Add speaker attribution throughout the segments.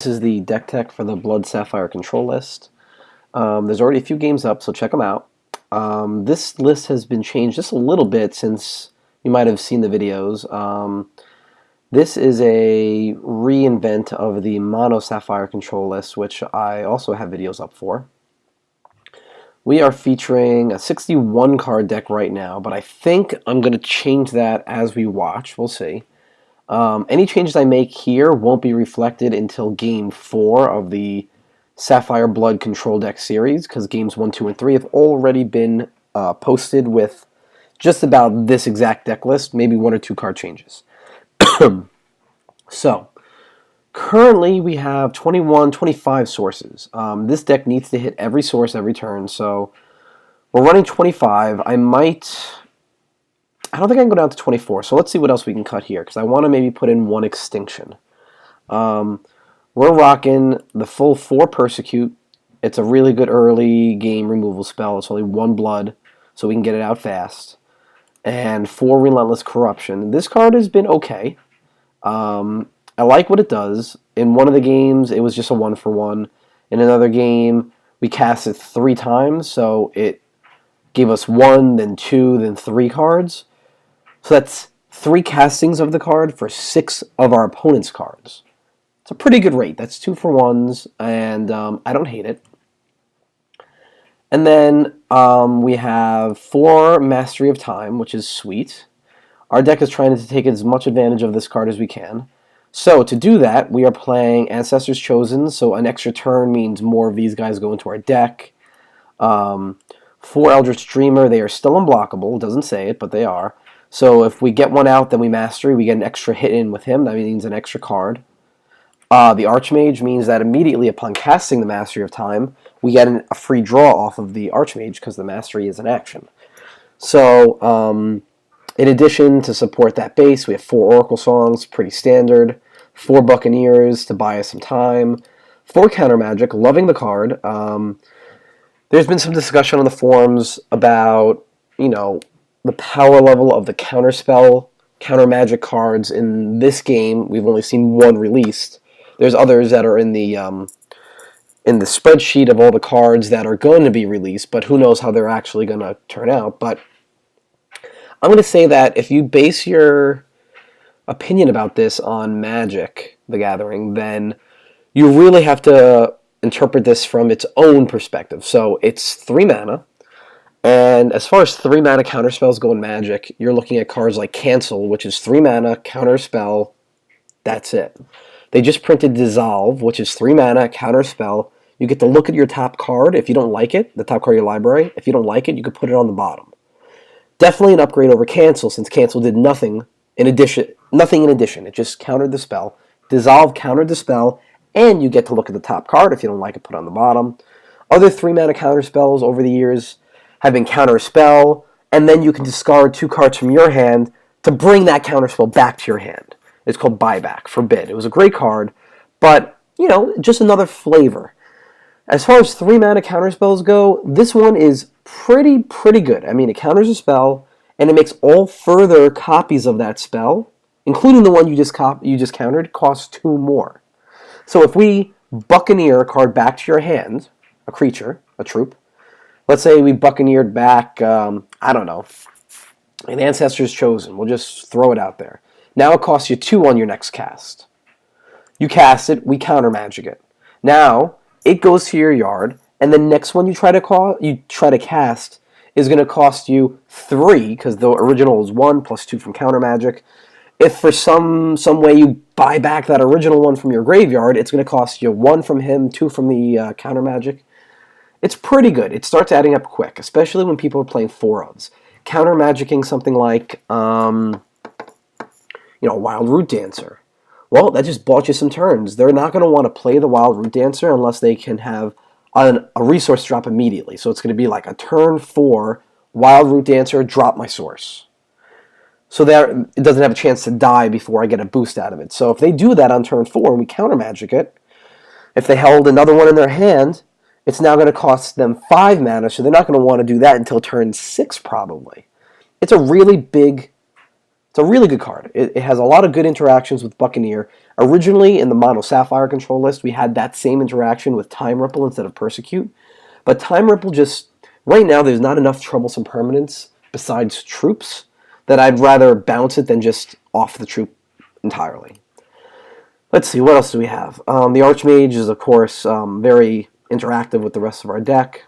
Speaker 1: This is the deck tech for the Blood Sapphire Control list. There's already a few games up, so check them out. This list has been changed just a little bit since you might have seen the videos. This is a reinvent of the Mono Sapphire Control list, which I also have videos up for. We are featuring a 61 card deck right now, but I think I'm going to change that as we watch. We'll see. Any changes I make here won't be reflected until Game 4 of the Sapphire Blood Control Deck series, because Games 1, 2, and 3 have already been posted with just about this exact deck list, maybe 1 or 2 card changes. So, currently we have 21, 25 sources. This deck needs to hit every source every turn, so we're running 25. I don't think I can go down to 24, so let's see what else we can cut here, because I want to maybe put in 1 Extinction. We're rocking the full 4 Persecute. It's a really good early game removal spell. It's only 1 blood, so we can get it out fast. And 4 Relentless Corruption. This card has been okay. I like what it does. In one of the games, it was just a 1-for-1. In another game, we cast it 3 times, so it gave us 1, then 2, then 3 cards. So that's 3 castings of the card for 6 of our opponent's cards. It's a pretty good rate. That's 2-for-1s, and I don't hate it. And then we have 4 Mastery of Time, which is sweet. Our deck is trying to take as much advantage of this card as we can. So to do that, we are playing Ancestors Chosen, so an extra turn means more of these guys go into our deck. 4 Eldritch Dreamer, they are still unblockable. Doesn't say it, but they are. So if we get one out, then we Mastery. We get an extra hit in with him. That means an extra card. The Archmage means that immediately upon casting the Mastery of Time, we get a free draw off of the Archmage because the Mastery is an action. So, in addition to support that base, we have 4 Oracle Songs, pretty standard. 4 Buccaneers to buy us some time. 4 Counter Magic, loving the card. There's been some discussion on the forums about, the power level of the counterspell, counter magic cards in this game. We've only seen 1 released. There's others that are in the spreadsheet of all the cards that are going to be released, but who knows how they're actually going to turn out. But I'm going to say that if you base your opinion about this on Magic: The Gathering, then you really have to interpret this from its own perspective. So it's 3 mana. And as far as 3 mana counterspells go in Magic, you're looking at cards like Cancel, which is 3 mana, counterspell, that's it. They just printed Dissolve, which is 3 mana, counterspell. You get to look at your top card if you don't like it, the top card of your library. If you don't like it, you can put it on the bottom. Definitely an upgrade over Cancel, since Cancel did nothing in addition. It just countered the spell. Dissolve countered the spell, and you get to look at the top card. If you don't like it, put it on the bottom. Other 3 mana counterspells over the years have been Counterspell, and then you can discard 2 cards from your hand to bring that counterspell back to your hand. It's called Buyback, Forbid. It was a great card, but, just another flavor. As far as 3 mana counterspells go, this one is pretty good. I mean, it counters a spell, and it makes all further copies of that spell, including the one you just countered, cost 2 more. So if we Buccaneer a card back to your hand, a creature, a troop, let's say we Buccaneered back, I don't know, an Ancestor's Chosen. We'll just throw it out there. Now it costs you 2 on your next cast. You cast it, we counter magic it. Now it goes to your yard, and the next one you try to cast is going to cost you 3, because the original is 1 plus 2 from counter magic. If for some way you buy back that original one from your graveyard, it's going to cost you 1 from him, 2 from the counter magic. It's pretty good. It starts adding up quick, especially when people are playing 4-ofs. Counter magicking something like, Wild Root Dancer. Well, that just bought you some turns. They're not going to want to play the Wild Root Dancer unless they can have a resource drop immediately. So it's going to be like a turn 4, Wild Root Dancer, drop my source. So that it doesn't have a chance to die before I get a boost out of it. So if they do that on turn 4 and we counter magic it, if they held another one in their hand, it's now going to cost them 5 mana, so they're not going to want to do that until turn 6 probably. It's a really good card. It has a lot of good interactions with Buccaneer. Originally, in the mono Sapphire Control list, we had that same interaction with Time Ripple instead of Persecute. But Time Ripple just, right now, there's not enough troublesome permanents besides troops that I'd rather bounce it than just off the troop entirely. Let's see, what else do we have? The Archmage is, of course, very interactive with the rest of our deck.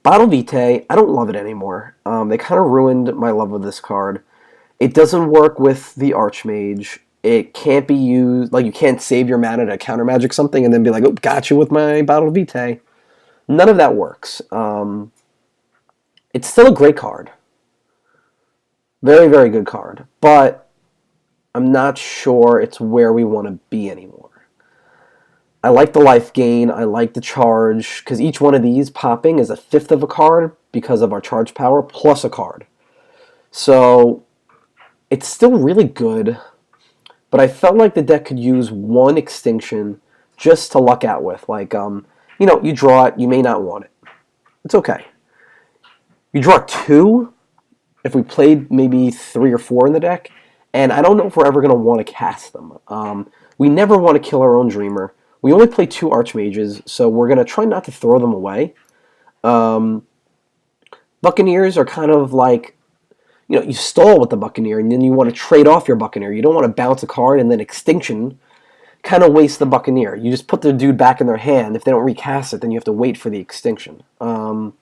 Speaker 1: Bottle Vitae, I don't love it anymore. They kind of ruined my love of this card. It doesn't work with the Archmage. It can't be used, like you can't save your mana to counter magic something and then be like, oh, got you with my Bottle Vitae. None of that works. It's still a great card. Very, very good card. But I'm not sure it's where we want to be anymore. I like the life gain, I like the charge, because each one of these popping is a fifth of a card because of our charge power, plus a card. So, it's still really good, but I felt like the deck could use one extinction just to luck out with. Like, you draw it, you may not want it. It's okay. You draw 2, if we played maybe 3 or 4 in the deck, and I don't know if we're ever going to want to cast them. We never want to kill our own Dreamer. We only play 2 Archmages, so we're going to try not to throw them away. Buccaneers are kind of like, you stall with the Buccaneer, and then you want to trade off your Buccaneer. You don't want to bounce a card, and then Extinction kind of wastes the Buccaneer. You just put the dude back in their hand. If they don't recast it, then you have to wait for the Extinction. But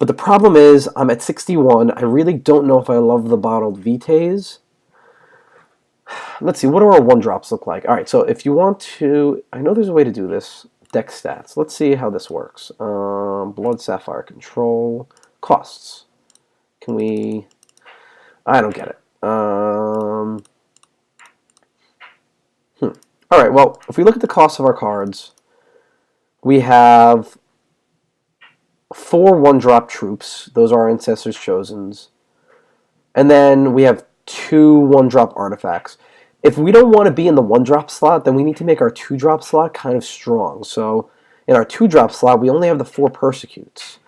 Speaker 1: the problem is, I'm at 61. I really don't know if I love the Bottled Vitaes. Let's see, what do our 1-drops look like? Alright, so if you want to... I know there's a way to do this. Deck stats. Let's see how this works. Blood Sapphire Control. Costs. Can we... I don't get it. Alright, well, if we look at the cost of our cards, we have 4 1-drop troops. Those are our Ancestors' Chosens. And then we have 2 1-drop artifacts. If we don't want to be in the 1-drop slot, then we need to make our 2-drop slot kind of strong. So in our 2-drop slot, we only have the 4 Persecutes.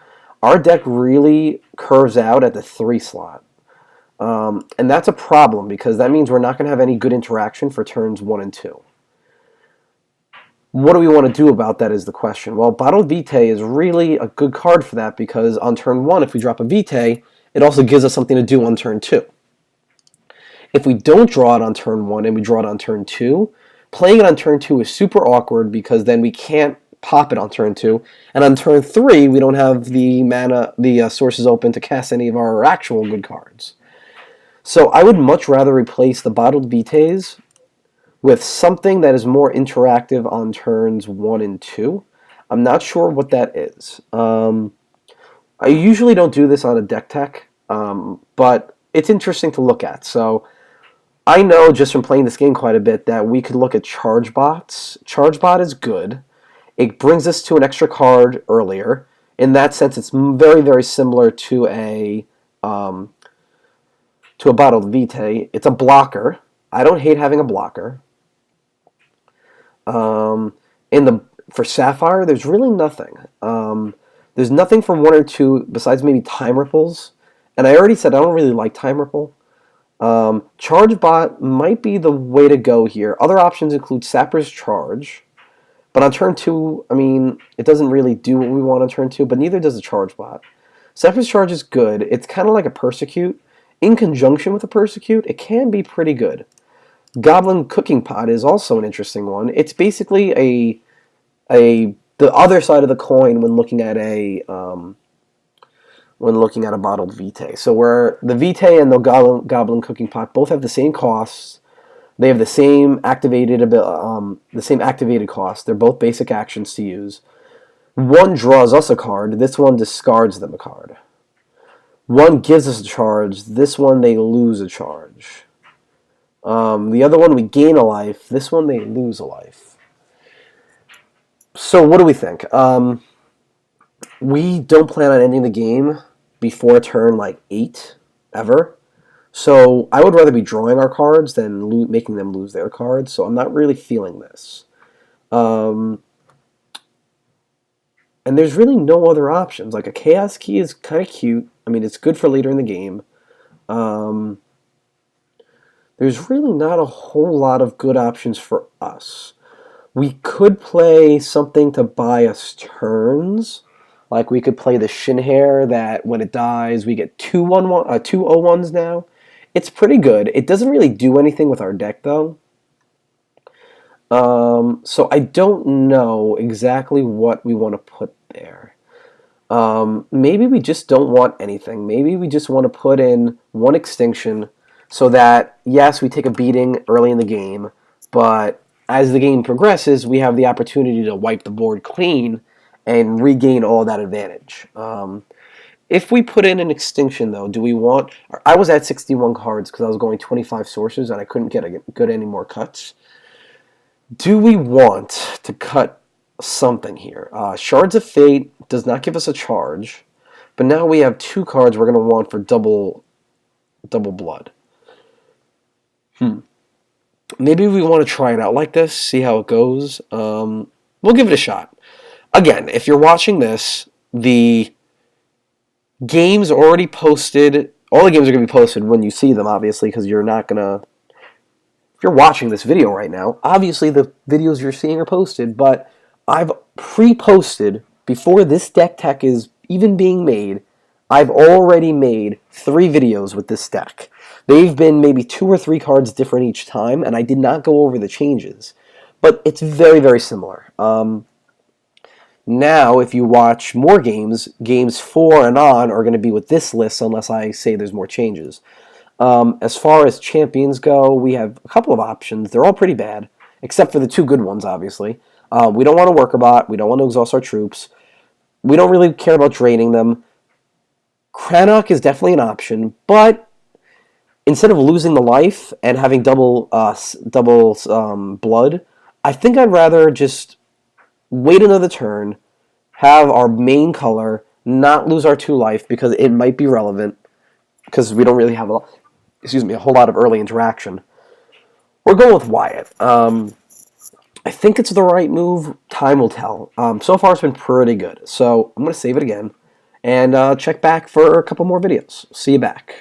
Speaker 1: Our deck really curves out at the 3 slot. And that's a problem, because that means we're not going to have any good interaction for turns 1 and 2. What do we want to do about that is the question. Well, Bottled Vitae is really a good card for that, because on turn 1, if we drop a Vitae, it also gives us something to do on turn 2. If we don't draw it on turn 1 and we draw it on turn 2, playing it on turn 2 is super awkward, because then we can't pop it on turn 2, and on turn 3 we don't have the mana, the sources open to cast any of our actual good cards. So I would much rather replace the Bottled Vitaes with something that is more interactive on turns 1 and 2. I'm not sure what that is. I usually don't do this on a deck tech, but it's interesting to look at. So I know just from playing this game quite a bit that we could look at Charge Bots. Charge Bot is good. It brings us to an extra card earlier. In that sense, it's very, very similar to a Bottled Vitae. It's a blocker. I don't hate having a blocker. For Sapphire, there's really nothing. There's nothing for 1 or 2 besides maybe Time Ripples. And I already said I don't really like Time Ripple. Charge Bot might be the way to go here. Other options include Sapper's Charge. But on turn 2, I mean, it doesn't really do what we want on turn 2, but neither does the Charge Bot. Sapper's Charge is good. It's kind of like a Persecute. In conjunction with a Persecute, it can be pretty good. Goblin Cooking Pot is also an interesting one. It's basically the other side of the coin when looking at a Bottled Vitae. So where the Vitae and the Goblin Cooking Pot both have the same costs, they have the same activated cost. They're both basic actions to use. One draws us a card. This one discards them a card. One gives us a charge. This one they lose a charge. The other one we gain a life. This one they lose a life. So what do we think? We don't plan on ending the game before turn like 8 ever. So I would rather be drawing our cards than making them lose their cards. So I'm not really feeling this. And there's really no other options. Like a Chaos Key is kind of cute. I mean, it's good for later in the game. there's really not a whole lot of good options for us. We could play something to buy us turns. Like we could play the Shinhair that when it dies we get 2 0-1s now. It's pretty good. It doesn't really do anything with our deck though. So I don't know exactly what we want to put there. Maybe we just don't want anything. Maybe we just want to put in one extinction so that, yes, we take a beating early in the game, but as the game progresses, we have the opportunity to wipe the board clean and regain all that advantage. If we put in an extinction, though, do we want... I was at 61 cards because I was going 25 sources and I couldn't get any more cuts. Do we want to cut something here? Shards of Fate does not give us a charge, but now we have 2 cards we're going to want for double blood. Maybe we want to try it out like this, see how it goes. We'll give it a shot. Again, if you're watching this, the games already posted. All the games are going to be posted when you see them, obviously, because you're not going to... If you're watching this video right now, obviously the videos you're seeing are posted, but I've pre-posted, before this deck tech is even being made, I've already made 3 videos with this deck. They've been maybe 2 or 3 cards different each time, and I did not go over the changes. But it's very, very similar. Now, if you watch more games, games 4 and on are going to be with this list unless I say there's more changes. As far as champions go, we have a couple of options. They're all pretty bad, except for the 2 good ones, obviously. We don't want a worker bot. We don't want to exhaust our troops. We don't really care about draining them. Crannock is definitely an option, but instead of losing the life and having double blood, I think I'd rather just wait another turn, have our main color, not lose our 2 life because it might be relevant because we don't really have a whole lot of early interaction. We're going with Wyatt. I think it's the right move. Time will tell. So far, it's been pretty good. So I'm going to save it again and check back for a couple more videos. See you back.